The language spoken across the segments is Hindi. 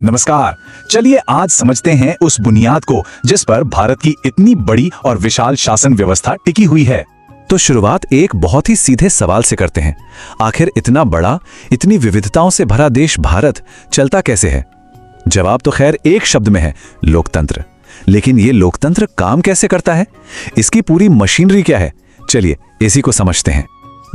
नमस्कार। चलिए आज समझते हैं उस बुनियाद को जिस पर भारत की इतनी बड़ी और विशाल शासन व्यवस्था टिकी हुई है। तो शुरुआत एक बहुत ही सीधे सवाल से करते हैं। आखिर इतना बड़ा, इतनी विविधताओं से भरा देश भारत चलता कैसे है? जवाब तो खैर एक शब्द में है, लोकतंत्र। लेकिन ये लोकतंत्र काम कैसे करता है? इसकी पूरी मशीनरी क्या है? चलिए इसी को समझते हैं।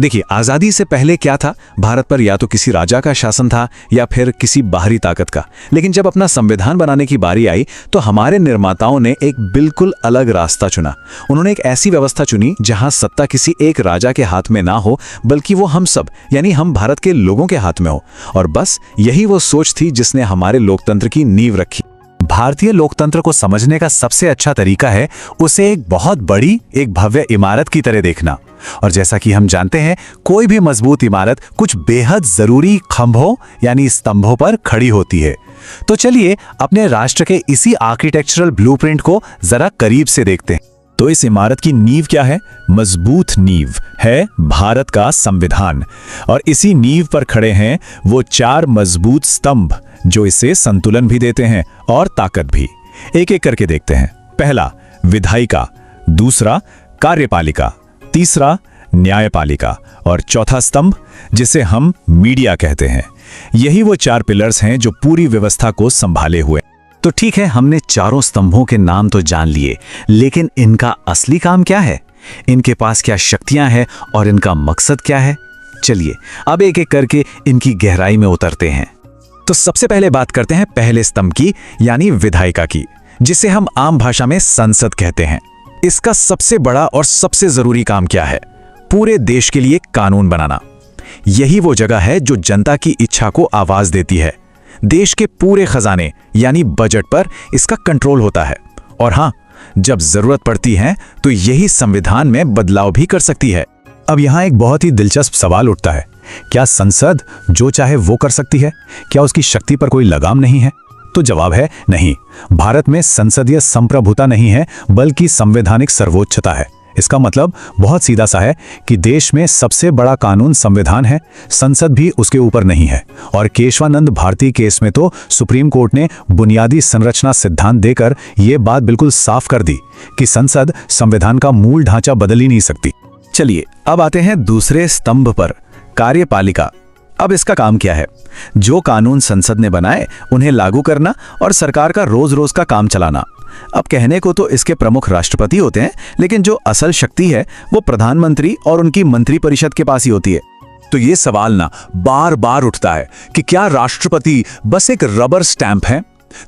देखिए, आजादी से पहले क्या था? भारत पर या तो किसी राजा का शासन था या फिर किसी बाहरी ताकत का। लेकिन जब अपना संविधान बनाने की बारी आई तो हमारे निर्माताओं ने एक बिल्कुल अलग रास्ता चुना। उन्होंने एक ऐसी व्यवस्था चुनी जहां सत्ता किसी एक राजा के हाथ में ना हो, बल्कि वो हम सब यानी हम भारत के लोगों के हाथ में हो। और बस यही वो सोच थी जिसने हमारे लोकतंत्र की नींव रखी। भारतीय लोकतंत्र को समझने का सबसे अच्छा तरीका है उसे एक बहुत बड़ी, एक भव्य इमारत की तरह देखना। और जैसा कि हम जानते हैं, कोई भी मजबूत इमारत कुछ बेहद जरूरी खंभों यानी स्तंभों पर खड़ी होती है। तो चलिए अपने राष्ट्र के इसी आर्किटेक्चरल ब्लूप्रिंट को जरा करीब से देखते हैं। तो इस इमारत की नींव क्या है? मजबूत नींव है भारत का संविधान। और इसी नींव पर खड़े हैं वो 4 मजबूत स्तंभ जो इसे संतुलन भी देते हैं और ताकत भी। एक एक करके देखते हैं। पहला विधायिका, दूसरा कार्यपालिका, तीसरा न्यायपालिका और चौथा स्तंभ जिसे हम मीडिया कहते हैं। यही वो 4 पिलर्स हैं जो पूरी व्यवस्था को संभाले हुए। तो ठीक है, हमने चारों स्तंभों के नाम तो जान लिए, लेकिन इनका असली काम क्या है? इनके पास क्या शक्तियां हैं और इनका मकसद क्या है? चलिए अब एक एक करके इनकी गहराई में उतरते हैं। तो सबसे पहले बात करते हैं पहले स्तंभ की यानी विधायिका की, जिसे हम आम भाषा में संसद कहते हैं। इसका सबसे बड़ा और सबसे जरूरी काम क्या है? पूरे देश के लिए कानून बनाना। यही वो जगह है जो जनता की इच्छा को आवाज देती है। देश के पूरे खजाने यानी बजट पर इसका कंट्रोल होता है। और हां, जब जरूरत पड़ती है तो यही संविधान में बदलाव भी कर सकती है। अब यहां एक बहुत ही दिलचस्प सवाल उठता है, क्या संसद जो चाहे वो कर सकती है? क्या उसकी शक्ति पर कोई लगाम नहीं है? तो जवाब है नहीं। भारत में संसदीय संप्रभुता नहीं है, बल्कि संवैधानिक सर्वोच्चता है। इसका मतलब बहुत सीधा सा है कि देश में सबसे बड़ा कानून संविधान है, संसद भी उसके ऊपर नहीं है। और केशवानंद भारती केस में तो सुप्रीम कोर्ट ने बुनियादी संरचना सिद्धांत देकर यह बात बिल्कुल साफ कर दी कि संसद संविधान का मूल ढांचा बदल ही नहीं सकती। चलिए अब आते हैं दूसरे स्तंभ पर, कार्यपालिका। अब इसका काम क्या है? जो कानून संसद ने बनाए उन्हें लागू करना और सरकार का रोज रोज का काम चलाना। अब कहने को तो इसके प्रमुख राष्ट्रपति होते हैं, लेकिन जो असल शक्ति है वो प्रधानमंत्री और उनकी मंत्रिपरिषद के पास ही होती है। तो ये सवाल ना बार बार उठता है कि क्या राष्ट्रपति बस एक रबर स्टैंप है?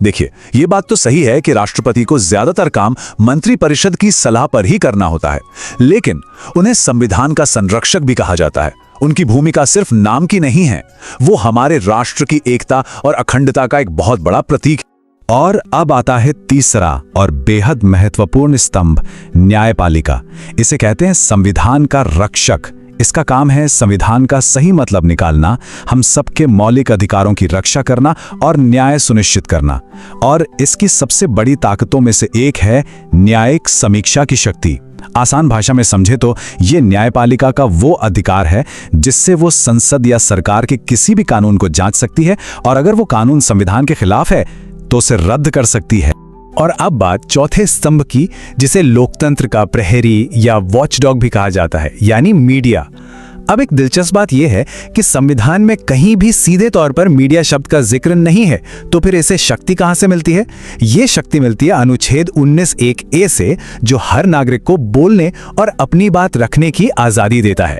देखिए, ये बात तो सही है कि राष्ट्रपति को ज्यादातर काम मंत्रिपरिषद की सलाह पर ही करना होता है, लेकिन उन्हें संविधान का संरक्षक भी कहा जाता है। उनकी भूमिका सिर्फ नाम की नहीं है, वो हमारे राष्ट्र की एकता और अखंडता का एक बहुत बड़ा प्रतीक। और अब आता है तीसरा और बेहद महत्वपूर्ण स्तंभ, न्यायपालिका। इसे कहते हैं संविधान का रक्षक। इसका काम है संविधान का सही मतलब निकालना, हम सबके मौलिक अधिकारों की रक्षा करना और न्याय सुनिश्चित करना। और इसकी सबसे बड़ी ताकतों में से एक है न्यायिक समीक्षा की शक्ति। आसान भाषा में समझे तो ये न्यायपालिका का वो अधिकार है जिससे वो संसद या सरकार के किसी भी कानून को जांच सकती है, और अगर वो कानून संविधान के खिलाफ है तो उसे रद्द कर सकती है। और अब बात चौथे स्तंभ की, जिसे लोकतंत्र का प्रहरी या वॉचडॉग भी कहा जाता है, यानी मीडिया। अब एक दिलचस्प बात यह है कि संविधान में कहीं भी सीधे तौर पर मीडिया शब्द का जिक्र नहीं है। तो फिर इसे शक्ति कहां से मिलती है? ये शक्ति मिलती है अनुच्छेद 19(1)(a) से, जो हर नागरिक को बोलने और अपनी बात रखने की आजादी देता है।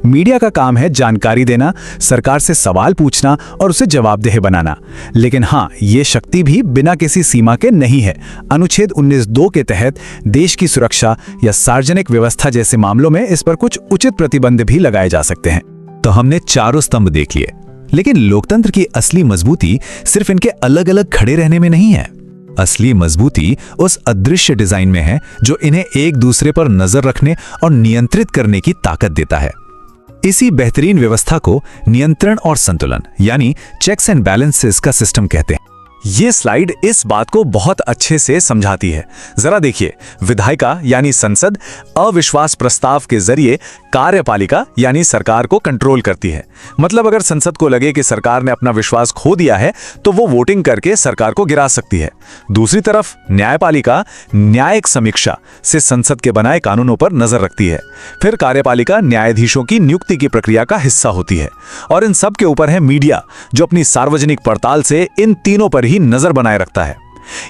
मीडिया का काम है जानकारी देना, सरकार से सवाल पूछना और उसे जवाबदेह बनाना। लेकिन हाँ, ये शक्ति भी बिना किसी सीमा के नहीं है। अनुच्छेद 19(2) के तहत देश की सुरक्षा या सार्वजनिक व्यवस्था जैसे मामलों में इस पर कुछ उचित प्रतिबंध भी लगाए जा सकते हैं। तो हमने चारों स्तंभ देख लिए, लेकिन लोकतंत्र की असली मजबूती सिर्फ इनके अलग अलग खड़े रहने में नहीं है। असली मजबूती उस अदृश्य डिजाइन में है जो इन्हें एक दूसरे पर नजर रखने और नियंत्रित करने की ताकत देता है। इसी बेहतरीन व्यवस्था को नियंत्रण और संतुलन यानी चेक्स एंड बैलेंसेस का सिस्टम कहते हैं। ये स्लाइड इस बात को बहुत अच्छे से समझाती है। जरा देखिए, विधायिका यानी संसद अविश्वास प्रस्ताव के जरिए कार्यपालिका यानी सरकार को कंट्रोल करती है, मतलब अगर संसद को लगे कि सरकार ने अपना विश्वास खो दिया है तो वो वोटिंग करके सरकार को गिरा सकती है। दूसरी तरफ न्यायपालिका न्यायिक समीक्षा से संसद के बनाए कानूनों पर नजर रखती है। फिर कार्यपालिका न्यायाधीशों की नियुक्ति की प्रक्रिया का हिस्सा होती है। और इन सब के ऊपर है मीडिया, जो अपनी सार्वजनिक पड़ताल से इन तीनों पर ही नजर बनाए रखता है।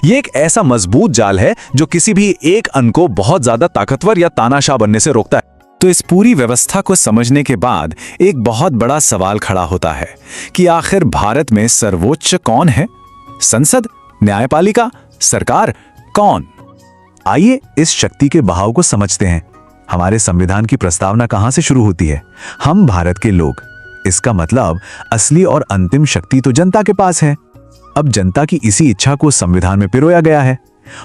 ये एक ऐसा मजबूत जाल है जो किसी भी एक अंग को बहुत ज्यादा ताकतवर या तानाशाह बनने से रोकता है। तो इस पूरी व्यवस्था को समझने के बाद एक बहुत बड़ा सवाल खड़ा होता है कि आखिर भारत में सर्वोच्च कौन है? संसद, न्यायपालिका, सरकार, कौन? आइए इस शक्ति के बहाव को समझते हैं। हमारे संविधान की प्रस्तावना कहां से शुरू होती है? हम भारत के लोग। इसका मतलब असली और अंतिम शक्ति तो जनता के पास है। अब जनता की इसी इच्छा को संविधान में पिरोया गया है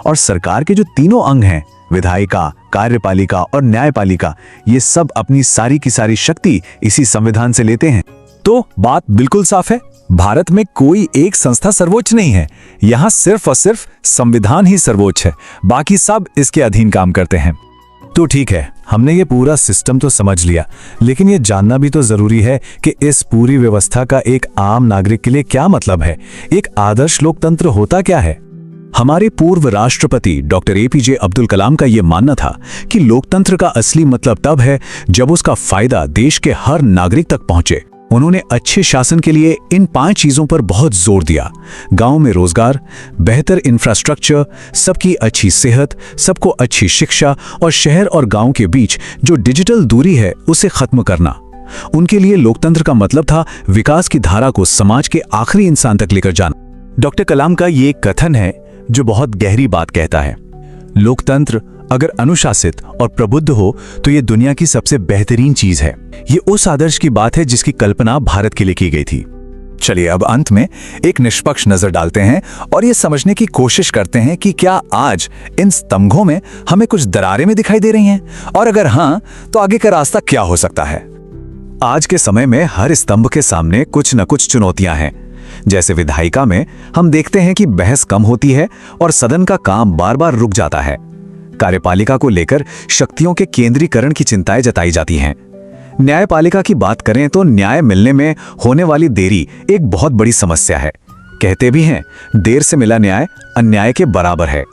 और सरकार के जो तीनों अंग हैं, विधायिका, कार्यपालिका और न्यायपालिका, ये सब अपनी सारी की सारी शक्ति इसी संविधान से लेते हैं। तो बात बिल्कुल साफ है, भारत में कोई एक संस्था सर्वोच्च नहीं है। यहां सिर्फ और सिर्फ संविधान ही सर्वोच्च है, बाकी सब इसके अधीन काम करते हैं। तो ठीक है, हमने ये पूरा सिस्टम तो समझ लिया, लेकिन ये जानना भी तो जरूरी है कि इस पूरी व्यवस्था का एक आम नागरिक के लिए क्या मतलब है। एक आदर्श लोकतंत्र होता क्या है? हमारे पूर्व राष्ट्रपति डॉक्टर एपीजे अब्दुल कलाम का यह मानना था कि लोकतंत्र का असली मतलब तब है जब उसका फायदा देश के हर नागरिक तक पहुंचे। उन्होंने अच्छे शासन के लिए इन 5 चीजों पर बहुत जोर दिया। गांव में रोजगार, बेहतर इंफ्रास्ट्रक्चर, सबकी अच्छी सेहत, सबको अच्छी शिक्षा और शहर और गांव के बीच जो डिजिटल दूरी है उसे खत्म करना। उनके लिए लोकतंत्र का मतलब था विकास की धारा को समाज के आखिरी इंसान तक लेकर जाना। डॉक्टर कलाम का ये कथन है जो बहुत गहरी बात कहता है। लोकतंत्र अगर अनुशासित और प्रबुद्ध हो तो ये दुनिया की सबसे बेहतरीन चीज है। ये उस आदर्श की बात है जिसकी कल्पना भारत के लिए की गई थी। चलिए अब अंत में एक निष्पक्ष नजर डालते हैं और ये समझने की कोशिश करते हैं कि क्या आज इन स्तंभों में हमें कुछ दरारें में दिखाई दे रही हैं, और अगर हां तो आगे का रास्ता क्या हो सकता है। आज के समय में हर स्तंभ के सामने कुछ न कुछ चुनौतियां हैं। जैसे विधायिका में हम देखते हैं कि बहस कम होती है और सदन का काम बार बार रुक जाता है। कार्यपालिका को लेकर शक्तियों के केंद्रीकरण की चिंताएं जताई जाती हैं। न्यायपालिका की बात करें तो न्याय मिलने में होने वाली देरी एक बहुत बड़ी समस्या है। कहते भी हैं देर से मिला न्याय अन्याय के बराबर है।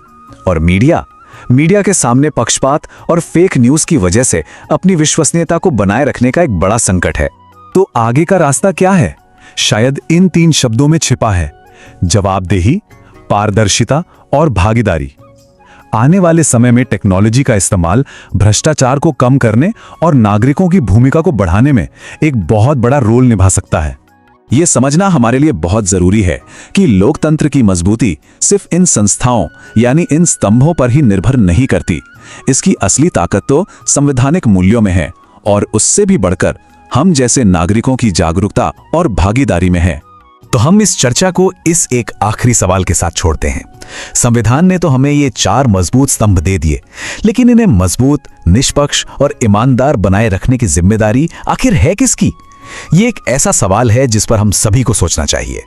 और मीडिया के सामने पक्षपात और फेक न्यूज की वजह से अपनी विश्वसनीयता को बनाए रखने का एक बड़ा संकट है। तो आगे का रास्ता क्या है? शायद इन 3 शब्दों में छिपा है: जवाबदेही, पारदर्शिता और भागीदारी। आने वाले समय में टेक्नोलॉजी का इस्तेमाल भ्रष्टाचार को कम करने और नागरिकों की भूमिका को बढ़ाने में एक बहुत बड़ा रोल निभा सकता है। यह समझना हमारे लिए बहुत जरूरी है कि लोकतंत्र की मजबूती सिर्फ इन संस्थाओं यानी इन स्तंभों पर ही निर्भर नहीं करती। इसकी असली ताकत तो संवैधानिक मूल्यों में है और उससे भी बढ़कर हम जैसे नागरिकों की जागरूकता और भागीदारी में है। तो हम इस चर्चा को इस एक आखिरी सवाल के साथ छोड़ते हैं। संविधान ने तो हमें ये 4 मजबूत स्तंभ दे दिए, लेकिन इन्हें मजबूत, निष्पक्ष और ईमानदार बनाए रखने की जिम्मेदारी आखिर है किसकी? ये एक ऐसा सवाल है जिस पर हम सभी को सोचना चाहिए।